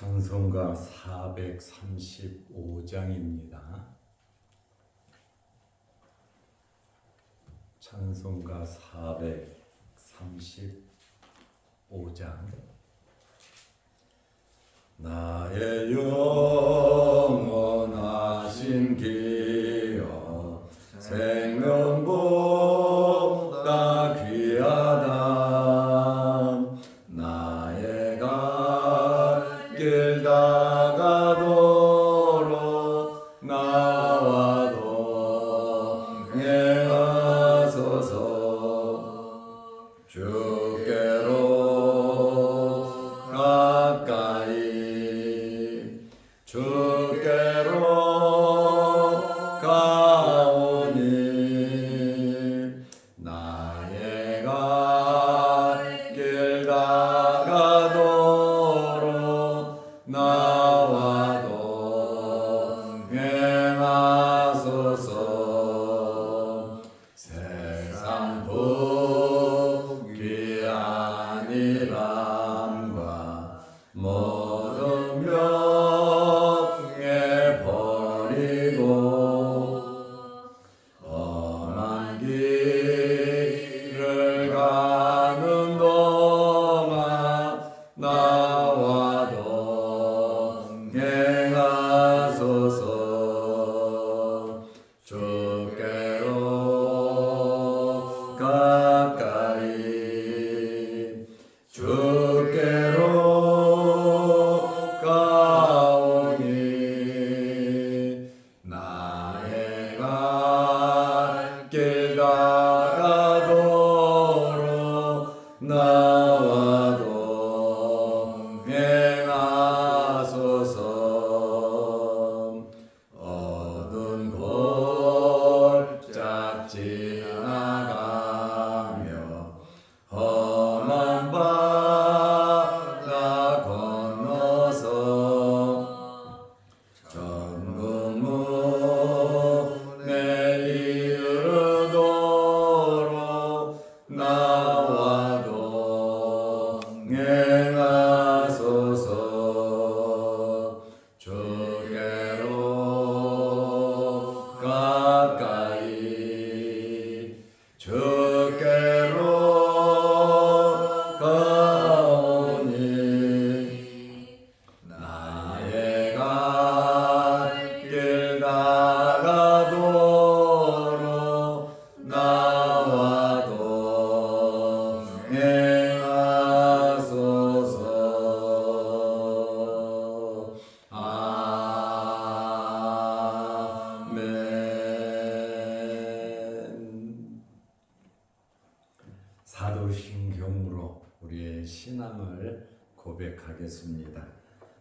찬송가 435장입니다. 찬송가 435장. 나의 영원하신 기여 생명보다 귀하다. 나의 갈 길 다가도록 나와 동행하소서. 주께로 가까이 주께로 가오니 나의 갈 길 다가도록 나와 동행하소서. 세상 복이 아니람과 모든 명예 버리고 험한 길을 가는 동안 나와 동행하소서. 주께로 가까이 주께로 가오니 나의 갈 길 다가도록 나와 동행하소서. 어두운 골짝 지나가며 험한 바다 건너서 천국문에 이르도록 나와 동행하소서. 주께로 가까이 주께로 가오니 나의 갈 길 다가도록 나와 동행하소서. 아멘. 사도신경으로 우리의 신앙을 고백하겠습니다.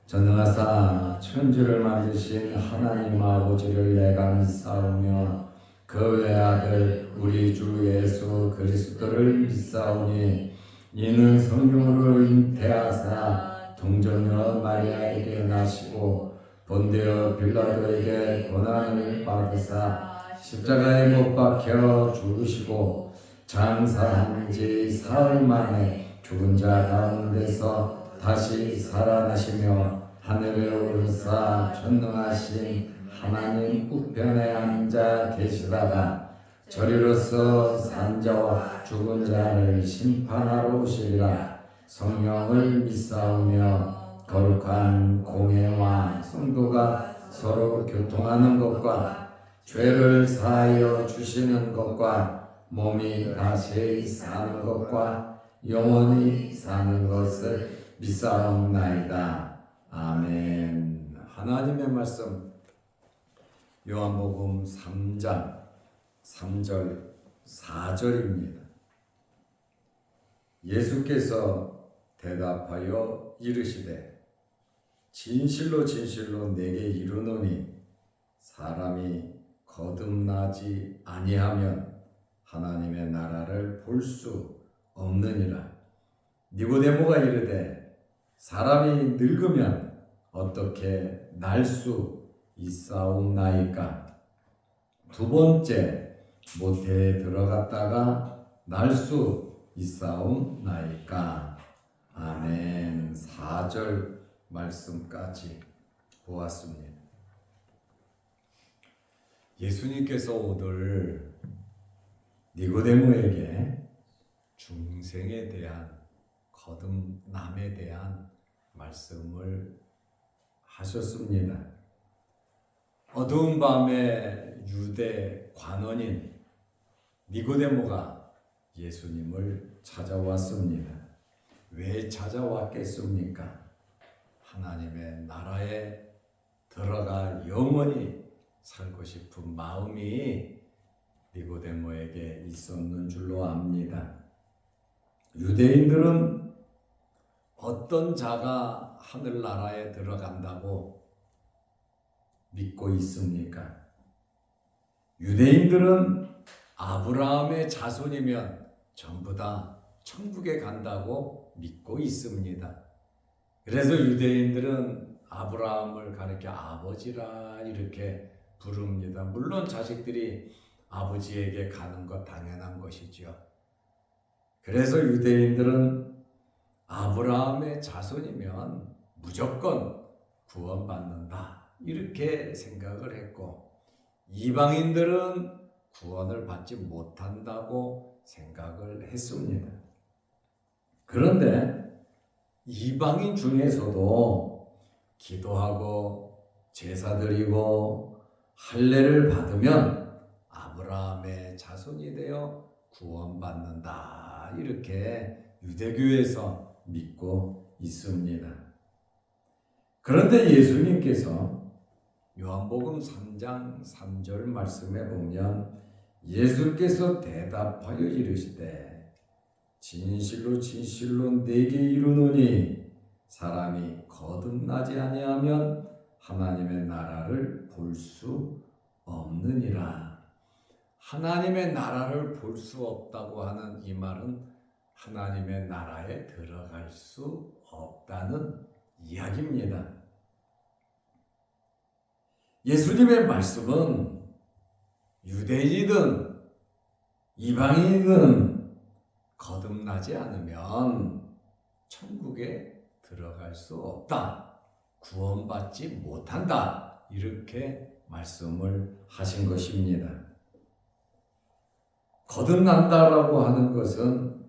전능하사 천지를 만드신 하나님 아버지를 내가 믿사오며 그 외아들 우리 주 예수 그리스도를 믿사오니 이는 성령으로 잉태하사 동정녀 마리아에게 나시고 본디오 빌라도에게 고난을 받으사 십자가에 못 박혀 죽으시고 장사한 지 사흘 만에 죽은 자 가운데서 다시 살아나시며 하늘에 오르사 전능하신 하나님 우편에 앉아 계시다가 저리로서 산 자와 죽은 자를 심판하러 오시리라. 성령을 믿사오며 거룩한 공회와 성도가 서로 교통하는 것과 죄를 사하여 주시는 것과 몸이 다시 사는 것과 영원히 사는 것을 믿사옵나이다. 아멘. 하나님의 말씀 요한복음 3장 3절 4절입니다. 예수께서 대답하여 이르시되 진실로 진실로 내게 이르노니 사람이 거듭나지 아니하면 하나님의 나라를 볼 수 없느니라. 니고데모가 이르되 사람이 늙으면 어떻게 날 수 있사옵나이까? 두 번째 모태에 들어갔다가 날 수 있사옵나이까? 아멘. 4절 말씀까지 보았습니다. 예수님께서 오늘 니고데모에게 중생에 대한 거듭남에 대한 말씀을 하셨습니다. 어두운 밤에 유대 관원인 니고데모가 예수님을 찾아왔습니다. 왜 찾아왔겠습니까? 하나님의 나라에 들어가 영원히 살고 싶은 마음이 니고데모에게 있었는 줄로 압니다. 유대인들은 어떤 자가 하늘나라에 들어간다고 믿고 있습니까? 유대인들은 아브라함의 자손이면 전부 다 천국에 간다고 믿고 있습니다. 그래서 유대인들은 아브라함을 가리켜 아버지라 이렇게 부릅니다. 물론 자식들이 아버지에게 가는 것 당연한 것이죠. 그래서 유대인들은 아브라함의 자손이면 무조건 구원받는다 이렇게 생각을 했고, 이방인들은 구원을 받지 못한다고 생각을 했습니다. 그런데 이방인 중에서도 기도하고 제사 드리고 할례를 받으면 아브라함의 자손이 되어 구원받는다 이렇게 유대교에서 믿고 있습니다. 그런데 예수님께서 요한복음 3장 3절 말씀에 보면 예수께서 대답하여 이르시되 진실로 진실로 내게 이르노니 사람이 거듭나지 아니하면 하나님의 나라를 볼 수 없느니라. 하나님의 나라를 볼 수 없다고 하는 이 말은 하나님의 나라에 들어갈 수 없다는 이야기입니다. 예수님의 말씀은 유대인이든 이방인이든 거듭나지 않으면 천국에 들어갈 수 없다, 구원받지 못한다 이렇게 말씀을 하신 것입니다. 거듭난다라고 하는 것은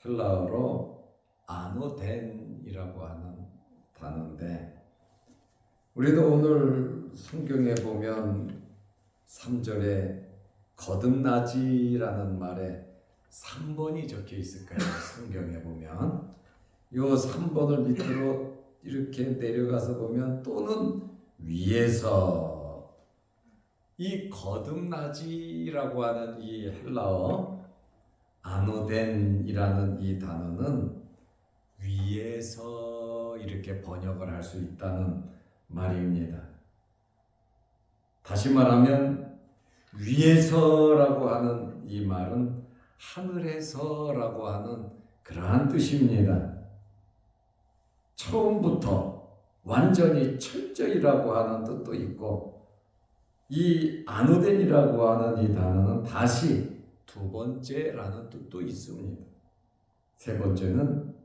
헬라어로 아노덴이라고 하는 단어인데, 우리도 오늘 성경에 보면 3절에 거듭나지라는 말에 3번이 적혀 있을 거예요. 성경에 보면 요 3번을 밑으로 이렇게 내려가서 보면 또는 위에서, 이 거듭나지라고 하는 이 헬라어 아노덴이라는 이 단어는 위에서 이렇게 번역을 할 수 있다는 말입니다. 다시 말하면 위에서라고 하는 이 말은 하늘에서라고 하는 그러한 뜻입니다. 처음부터 완전히 철저히라고 하는 뜻도 있고, 이 아노덴이라고 하는 이 단어는 다시 두 번째라는 뜻도 있습니다. 세 번째는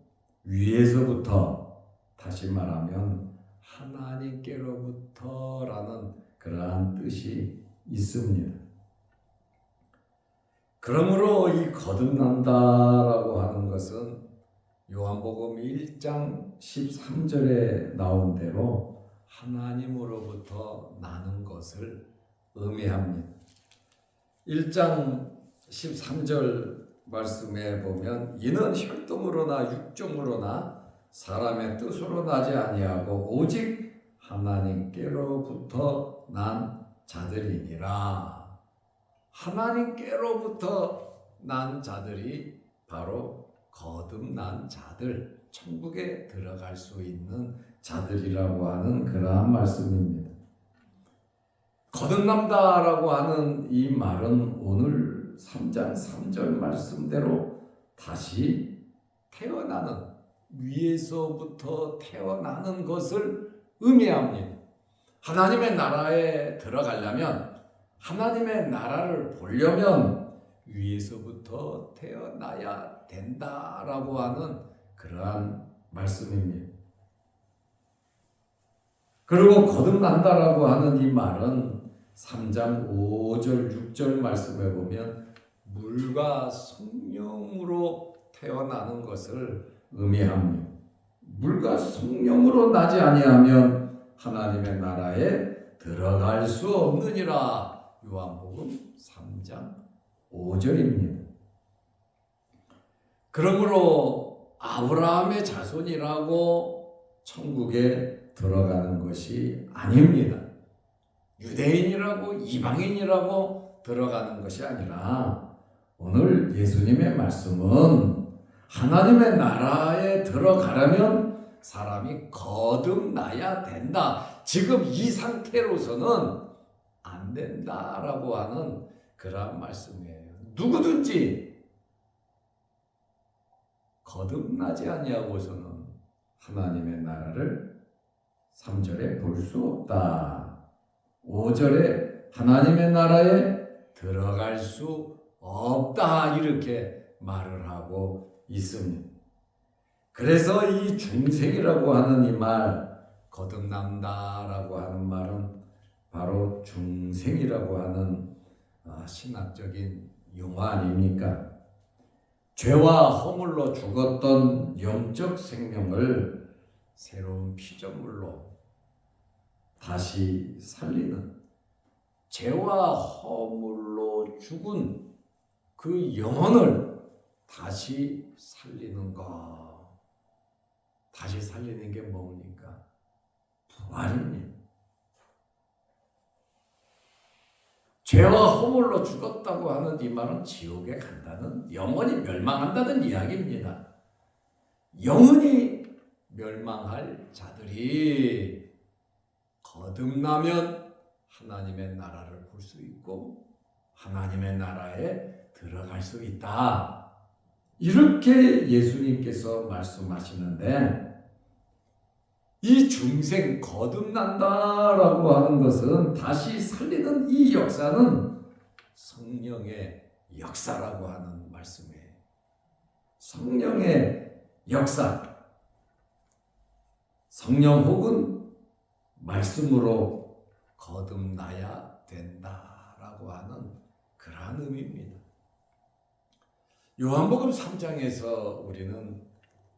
위에서부터, 다시 말하면 하나님께로부터라는 그러한 뜻이 있습니다. 그러므로 이 거듭난다라고 하는 것은 요한복음 1장 13절에 나온 대로 하나님으로부터 나는 것을 의미합니다. 1장 13절 말씀에 보면 이는 혈통으로나 육종으로나 사람의 뜻으로 나지 아니하고 오직 하나님께로부터 난 자들이니라. 하나님께로부터 난 자들이 바로 거듭난 자들, 천국에 들어갈 수 있는 자들이라고 하는 그러한 말씀입니다. 거듭난다라고 하는 이 말은 오늘 3장 3절 말씀대로 다시 태어나는, 위에서부터 태어나는 것을 의미합니다. 하나님의 나라에 들어가려면, 하나님의 나라를 보려면 위에서부터 태어나야 된다라고 하는 그러한 말씀입니다. 그리고 거듭난다라고 하는 이 말은 3장 5절 6절 말씀에 보면 물과 성령으로 태어나는 것을 의미합니다. 물과 성령으로 나지 아니하면 하나님의 나라에 들어갈 수 없느니라. 요한복음 3장 5절입니다. 그러므로 아브라함의 자손이라고 천국에 들어가는 것이 아닙니다. 유대인이라고 이방인이라고 들어가는 것이 아니라 오늘 예수님의 말씀은 하나님의 나라에 들어가려면 사람이 거듭나야 된다. 지금 이 상태로서는 안 된다라고 하는 그런 말씀이에요. 누구든지 거듭나지 아니하고서는 하나님의 나라를 3절에 볼 수 없다. 5절에 하나님의 나라에 들어갈 수 없다. 이렇게 말을 하고 있습니다. 그래서 이 중생이라고 하는 이 말, 거듭난다라고 하는 말은 바로 중생이라고 하는 신학적인 용어 아닙니까? 죄와 허물로 죽었던 영적 생명을 새로운 피조물로 다시 살리는, 죄와 허물로 죽은 그 영혼을 다시 살리는 것. 다시 살리는 게 뭡니까? 부활입니다. 죄와 허물로 죽었다고 하는 이 말은 지옥에 간다는, 영원히 멸망한다는 이야기입니다. 영원히 멸망할 자들이 거듭나면 하나님의 나라를 볼 수 있고 하나님의 나라에 들어갈 수 있다. 이렇게 예수님께서 말씀하시는데, 이 중생 거듭난다라고 하는 것은, 다시 살리는 이 역사는 성령의 역사라고 하는 말씀이에요. 성령의 역사. 성령 혹은 말씀으로 거듭나야 된다라고 하는 그러한 의미입니다. 요한복음 3장에서 우리는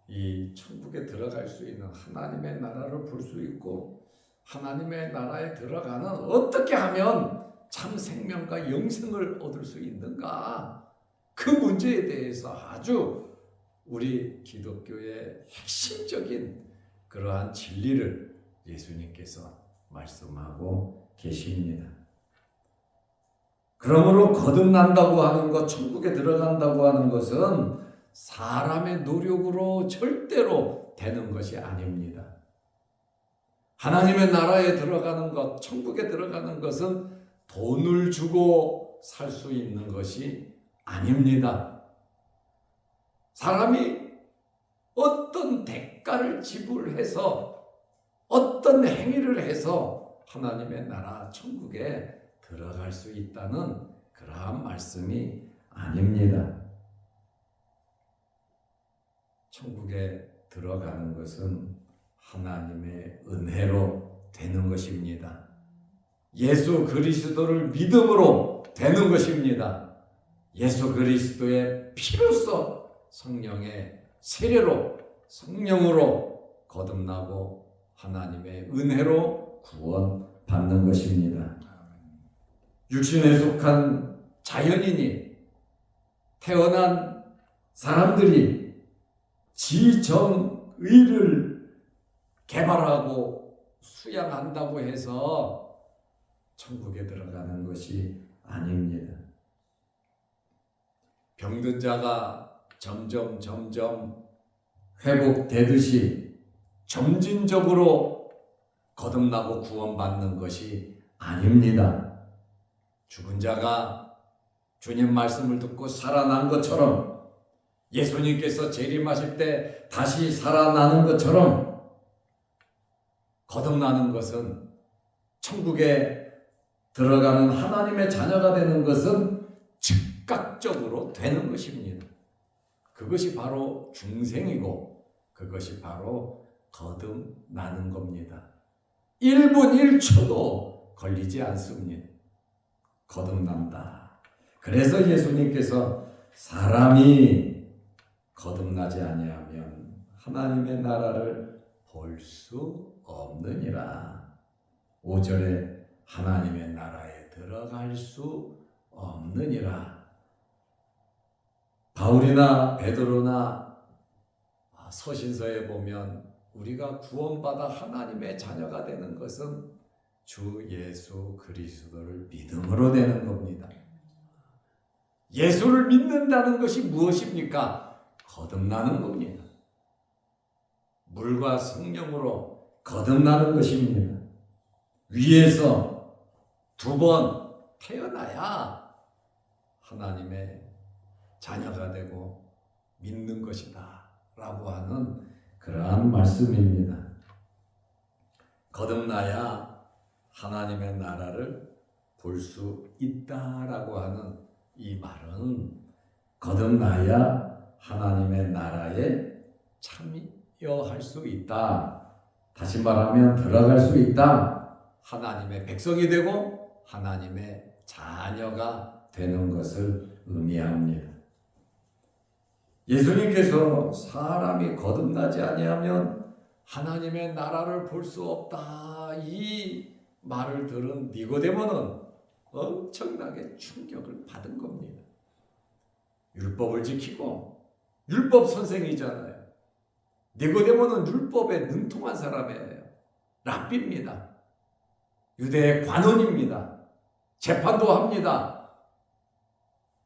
이 천국에 들어갈 수 있는 하나님의 나라를 볼 수 있고, 하나님의 나라에 들어가는, 어떻게 하면 참 생명과 영생을 얻을 수 있는가, 그 문제에 대해서 아주 우리 기독교의 핵심적인 그러한 진리를 예수님께서 말씀하고 계십니다. 그러므로 거듭난다고 하는 것, 천국에 들어간다고 하는 것은 사람의 노력으로 절대로 되는 것이 아닙니다. 하나님의 나라에 들어가는 것, 천국에 들어가는 것은 돈을 주고 살 수 있는 것이 아닙니다. 사람이 어떤 대가를 지불해서, 어떤 행위를 해서 하나님의 나라 천국에 들어갈 수 있다는 그러한 말씀이 아닙니다. 천국에 들어가는 것은 하나님의 은혜로 되는 것입니다. 예수 그리스도를 믿음으로 되는 것입니다. 예수 그리스도의 피로써 성령의 세례로, 성령으로 거듭나고 하나님의 은혜로 구원받는 것입니다. 육신에 속한 자연인이, 태어난 사람들이 지정의를 개발하고 수양한다고 해서 천국에 들어가는 것이 아닙니다. 병든 자가 점점 회복되듯이 점진적으로 거듭나고 구원받는 것이 아닙니다. 죽은 자가 주님 말씀을 듣고 살아난 것처럼, 예수님께서 재림하실 때 다시 살아나는 것처럼, 거듭나는 것은, 천국에 들어가는 하나님의 자녀가 되는 것은 즉각적으로 되는 것입니다. 그것이 바로 중생이고 그것이 바로 거듭나는 겁니다. 1분 1초도 걸리지 않습니다. 거듭난다. 그래서 예수님께서 사람이 거듭나지 아니하면 하나님의 나라를 볼 수 없느니라. 5절에 하나님의 나라에 들어갈 수 없느니라. 바울이나 베드로나 서신서에 보면 우리가 구원받아 하나님의 자녀가 되는 것은 주 예수 그리스도를 믿음으로 되는 겁니다. 예수를 믿는다는 것이 무엇입니까? 거듭나는 겁니다. 물과 성령으로 거듭나는 것입니다. 위에서 2번 태어나야 하나님의 자녀가 되고 믿는 것이다 라고 하는 그러한 말씀입니다. 거듭나야 하나님의 나라를 볼 수 있다라고 하는 이 말은 거듭나야 하나님의 나라에 참여할 수 있다. 다시 말하면 들어갈 수 있다. 하나님의 백성이 되고 하나님의 자녀가 되는 것을 의미합니다. 예수님께서 사람이 거듭나지 아니하면 하나님의 나라를 볼 수 없다. 이 말을 들은 니고데모는 엄청나게 충격을 받은 겁니다. 율법을 지키고 율법 선생이잖아요. 니고데모는 율법에 능통한 사람이에요. 랍비입니다. 유대의 관원입니다. 재판도 합니다.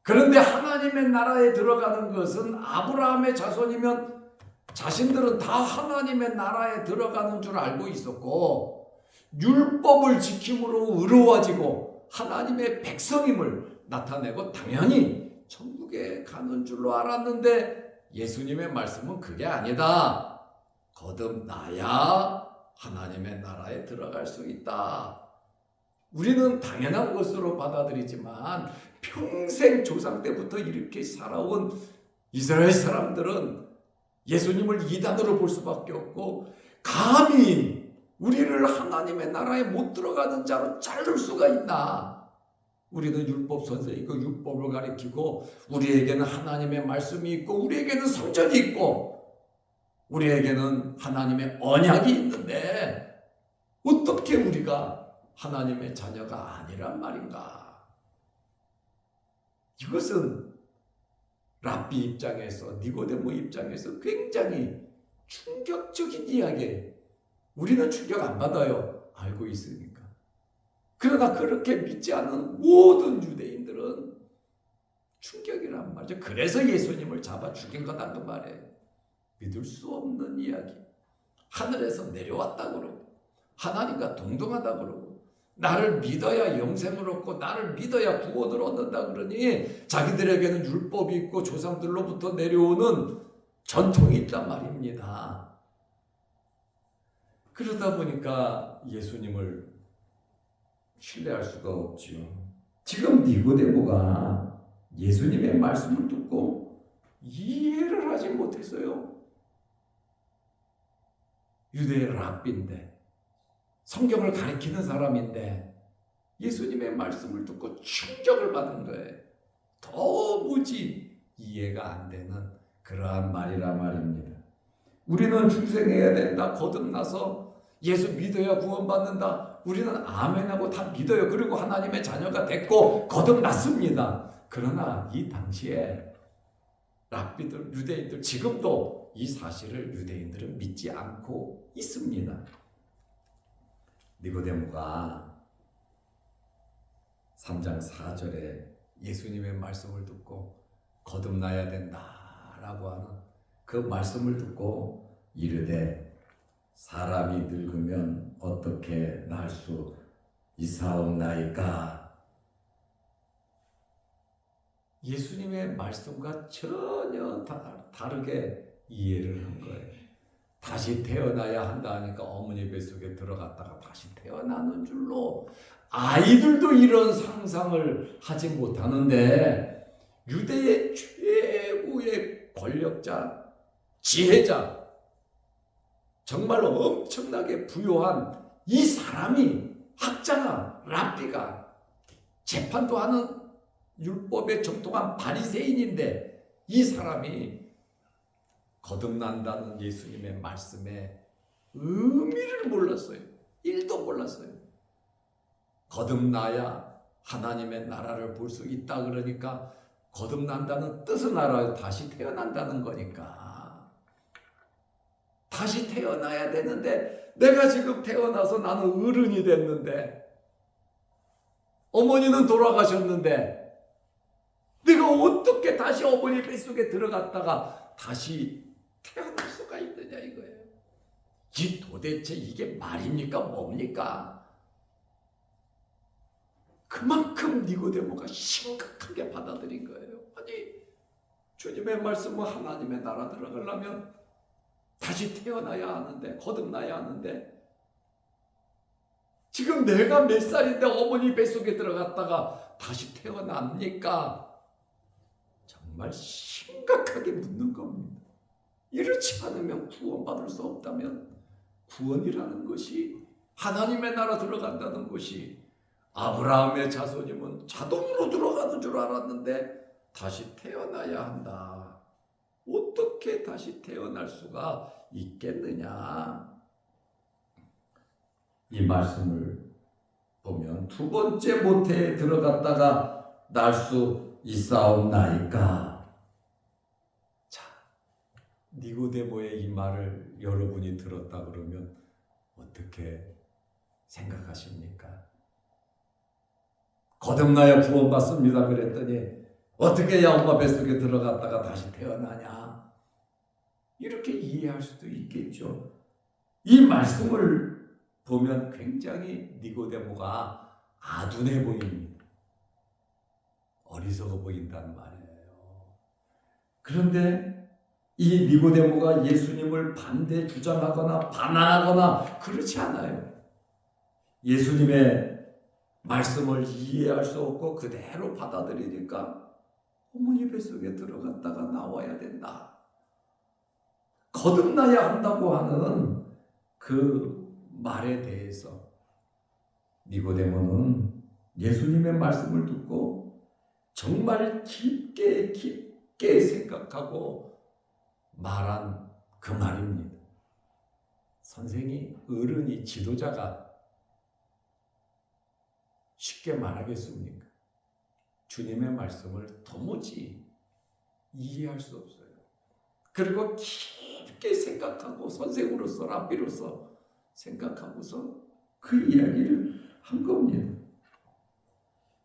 그런데 하나님의 나라에 들어가는 것은 아브라함의 자손이면 자신들은 다 하나님의 나라에 들어가는 줄 알고 있었고 율법을 지킴으로 의로워지고 하나님의 백성임을 나타내고 당연히 천국에 가는 줄로 알았는데 예수님의 말씀은 그게 아니다. 거듭나야 하나님의 나라에 들어갈 수 있다. 우리는 당연한 것으로 받아들이지만 평생 조상 때부터 이렇게 살아온 이스라엘 사람들은 예수님을 이단으로 볼 수밖에 없고 감히 우리를 하나님의 나라에 못 들어가는 자로 자를 수가 있나. 우리는 율법 선생이고 율법을 가리키고 우리에게는 하나님의 말씀이 있고 우리에게는 성전이 있고 우리에게는 하나님의 언약이 있는데 어떻게 우리가 하나님의 자녀가 아니란 말인가? 이것은 랍비 입장에서 니고데모 입장에서 굉장히 충격적인 이야기예요. 우리는 충격 안 받아요. 알고 있으니까. 그러나 그렇게 믿지 않는 모든 유대인들은 충격이란 말이죠. 그래서 예수님을 잡아 죽인 거다 그 말이에요. 믿을 수 없는 이야기. 하늘에서 내려왔다 그러고 하나님과 동등하다 그러고 나를 믿어야 영생을 얻고 나를 믿어야 구원을 얻는다 그러니 자기들에게는 율법이 있고 조상들로부터 내려오는 전통이 있단 말입니다. 그러다 보니까 예수님을 신뢰할 수가 없지요. 지금 니고데모가 예수님의 말씀을 듣고 이해를 하지 못했어요. 유대의 랍비인데 성경을 가리키는 사람인데 예수님의 말씀을 듣고 충격을 받은 거예요. 도무지 이해가 안 되는 그러한 말이라 말입니다. 우리는 중생해야 된다. 거듭나서 예수 믿어야 구원받는다. 우리는 아멘하고 다 믿어요. 그리고 하나님의 자녀가 됐고 거듭났습니다. 그러나 이 당시에 랍비들, 유대인들 지금도 이 사실을 유대인들은 믿지 않고 있습니다. 니고데모가 3장 4절에 예수님의 말씀을 듣고 거듭나야 된다라고 하는 그 말씀을 듣고 이르되 사람이 늙으면 어떻게 날 수 있사옵나이까. 예수님의 말씀과 전혀 다르게 이해를 한 거예요. 다시 태어나야 한다 하니까 어머니 뱃속에 들어갔다가 다시 태어나는 줄로 아이들도 이런 상상을 하지 못하는데 유대의 최고의 권력자, 지혜자, 정말 엄청나게 부요한 이 사람이 학자가 랍비가 재판도 하는 율법에 정통한 바리새인인데 이 사람이 거듭난다는 예수님의 말씀에 의미를 몰랐어요. 1도 몰랐어요. 거듭나야 하나님의 나라를 볼 수 있다 그러니까 거듭난다는 뜻은 알아요. 다시 태어난다는 거니까. 다시 태어나야 되는데 내가 지금 태어나서 나는 어른이 됐는데 어머니는 돌아가셨는데 내가 어떻게 다시 어머니 뱃속에 들어갔다가 다시 태어날 수가 있느냐 이거예요. 도대체 이게 말입니까? 뭡니까? 그만큼 니고데모가 심각하게 받아들인 거예요. 아니 주님의 말씀은 하나님의 나라 들어가려면 다시 태어나야 하는데 거듭나야 하는데 지금 내가 몇 살인데 어머니 뱃속에 들어갔다가 다시 태어납니까? 정말 심각하게 묻는 겁니다. 이렇지 않으면 구원받을 수 없다면 구원이라는 것이 하나님의 나라 들어간다는 것이 아브라함의 자손이면 자동으로 들어가는 줄 알았는데 다시 태어나야 한다. 어떻게 다시 태어날 수가 있겠느냐? 이 말씀을 보면 두 번째 모태에 들어갔다가 날 수 있사옵나이까? 자, 니고데모의 이 말을 여러분이 들었다 그러면 어떻게 생각하십니까? 거듭나야 구원받습니다 그랬더니 어떻게 해야 엄마 뱃속에 들어갔다가 다시 태어나냐? 이렇게 이해할 수도 있겠죠. 이 말씀을 보면 굉장히 니고데모가 아둔해 보입니다. 어리석어 보인다는 말이에요. 그런데 이 니고데모가 예수님을 반대 주장하거나 반항하거나 그렇지 않아요. 예수님의 말씀을 이해할 수 없고 그대로 받아들이니까 어머니 뱃속에 들어갔다가 나와야 된다. 거듭나야 한다고 하는 그 말에 대해서 니고데모는 예수님의 말씀을 듣고 정말 깊게 생각하고 말한 그 말입니다. 선생이 어른이 지도자가 쉽게 말하겠습니까? 주님의 말씀을 도무지 이해할 수 없어요. 그리고 깊게 생각하고 선생으로서 랍비로서 생각하고서 그 이야기를 한 겁니다.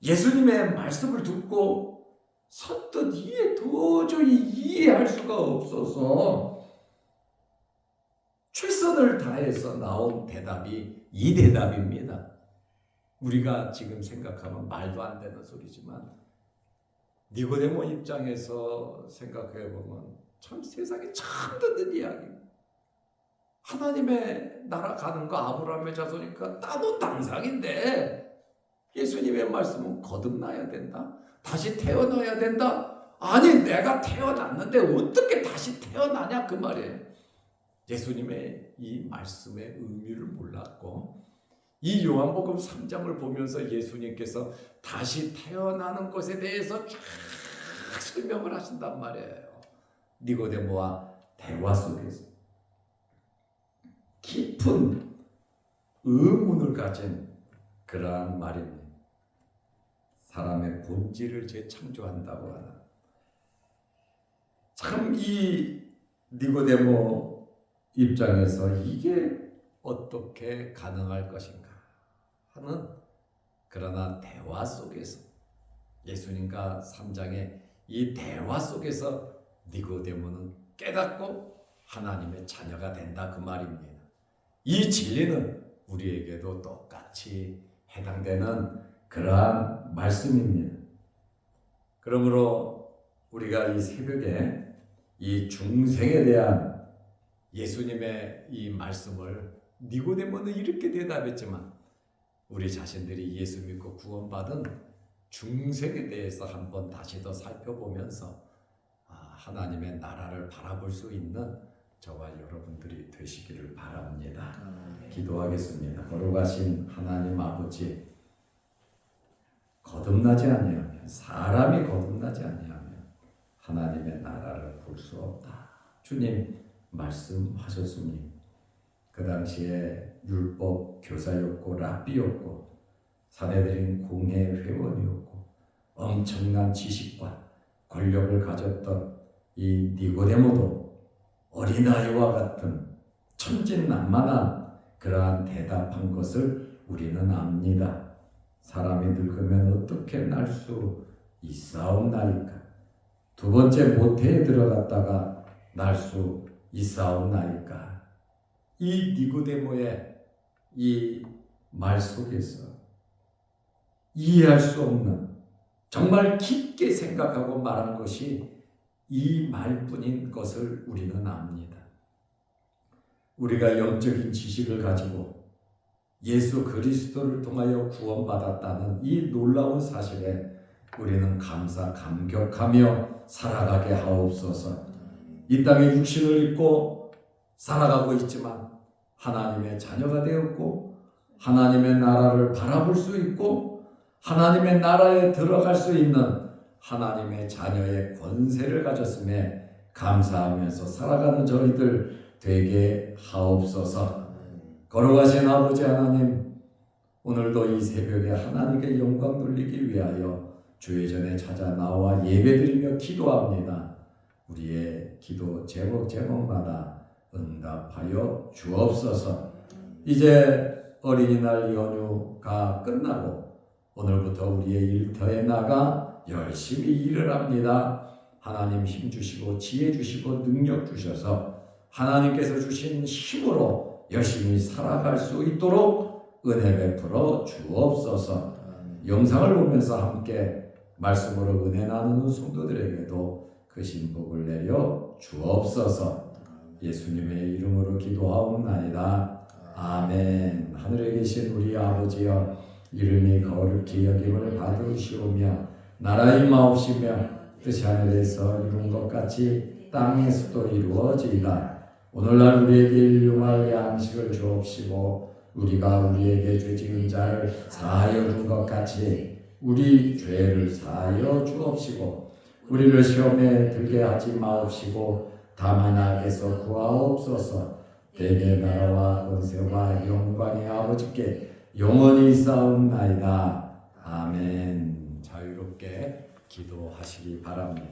예수님의 말씀을 듣고 선뜻 도저히 이해할 수가 없어서 최선을 다해서 나온 대답이 이 대답입니다. 우리가 지금 생각하면 말도 안 되는 소리지만 니고데모 입장에서 생각해 보면 참 세상에 처음 듣는 이야기. 하나님의 나라 가는 거 아브라함의 자손이니까 따놓은 당상인데 예수님의 말씀은 거듭나야 된다. 다시 태어나야 된다. 아니 내가 태어났는데 어떻게 다시 태어나냐 그 말이에요. 예수님의 이 말씀의 의미를 몰랐고 이 요한복음 3장을 보면서 예수님께서 다시 태어나는 것에 대해서 쫙 설명을 하신단 말이에요. 니고데모와 대화 속에서 깊은 의문을 가진 그러한 말입니다. 사람의 본질을 재창조한다고 하는 참 이 니고데모 입장에서 이게 어떻게 가능할 것인가 하는 그러나 대화 속에서 예수님과 3장의 이 대화 속에서 니고데모는 깨닫고 하나님의 자녀가 된다 그 말입니다. 이 진리는 우리에게도 똑같이 해당되는 그러한 말씀입니다. 그러므로 우리가 이 새벽에 이 중생에 대한 예수님의 이 말씀을 니고데모는 이렇게 대답했지만 우리 자신들이 예수 믿고 구원받은 중생에 대해서 한번 다시 더 살펴보면서 하나님의 나라를 바라볼 수 있는 저와 여러분들이 되시기를 바랍니다. 기도하겠습니다. 거룩하신 하나님 아버지, 거듭나지 아니하면, 사람이 거듭나지 아니하면 하나님의 나라를 볼 수 없다. 주님 말씀하셨으니 그 당시에 율법 교사였고 랍비였고 사내들인 공회 회원이었고 엄청난 지식과 권력을 가졌던 이 니고데모도 어린아이와 같은 천진난만한 그러한 대답한 것을 우리는 압니다. 사람이 늙으면 어떻게 날 수 있사옵나이까? 두 번째 모태에 들어갔다가 날 수 있사옵나이까? 이 니고데모의 이 말 속에서 이해할 수 없는, 정말 깊게 생각하고 말한 것이 이 말뿐인 것을 우리는 압니다. 우리가 영적인 지식을 가지고 예수 그리스도를 통하여 구원받았다는 이 놀라운 사실에 우리는 감격하며 살아가게 하옵소서. 이 땅에 육신을 입고 살아가고 있지만 하나님의 자녀가 되었고 하나님의 나라를 바라볼 수 있고 하나님의 나라에 들어갈 수 있는 하나님의 자녀의 권세를 가졌음에 감사하면서 살아가는 저희들 되게 하옵소서. 거룩하신 아버지 하나님, 오늘도 이 새벽에 하나님께 영광 돌리기 위하여 주의 전에 찾아 나와 예배드리며 기도합니다. 우리의 기도 제목마다 응답하여 주옵소서. 이제 어린이날 연휴가 끝나고 오늘부터 우리의 일터에 나가 열심히 일을 합니다. 하나님 힘 주시고 지혜 주시고 능력 주셔서 하나님께서 주신 힘으로 열심히 살아갈 수 있도록 은혜 베풀어 주옵소서. 영상을 보면서 함께 말씀으로 은혜 나누는 성도들에게도 크신 복을 내려 주옵소서. 예수님의 이름으로 기도하옵나이다. 아멘. 하늘에 계신 우리 아버지여, 이름이 거룩히 여김을 받으시오며 나라 임하옵시며 뜻이 하늘에서 이룬 것 같이 땅에서도 이루어지이다. 오늘날 우리에게 일용할 양식을 주옵시고 우리가 우리에게 죄 지은 자를 사하여 준 것 같이 우리 죄를 사하여 주옵시고 우리를 시험에 들게 하지 마옵시고 다만 악에서 구하옵소서. 대개 나라와 권세와 영광이 아버지께 영원히 있사옵나이다. 아멘. 자유롭게 기도하시기 바랍니다.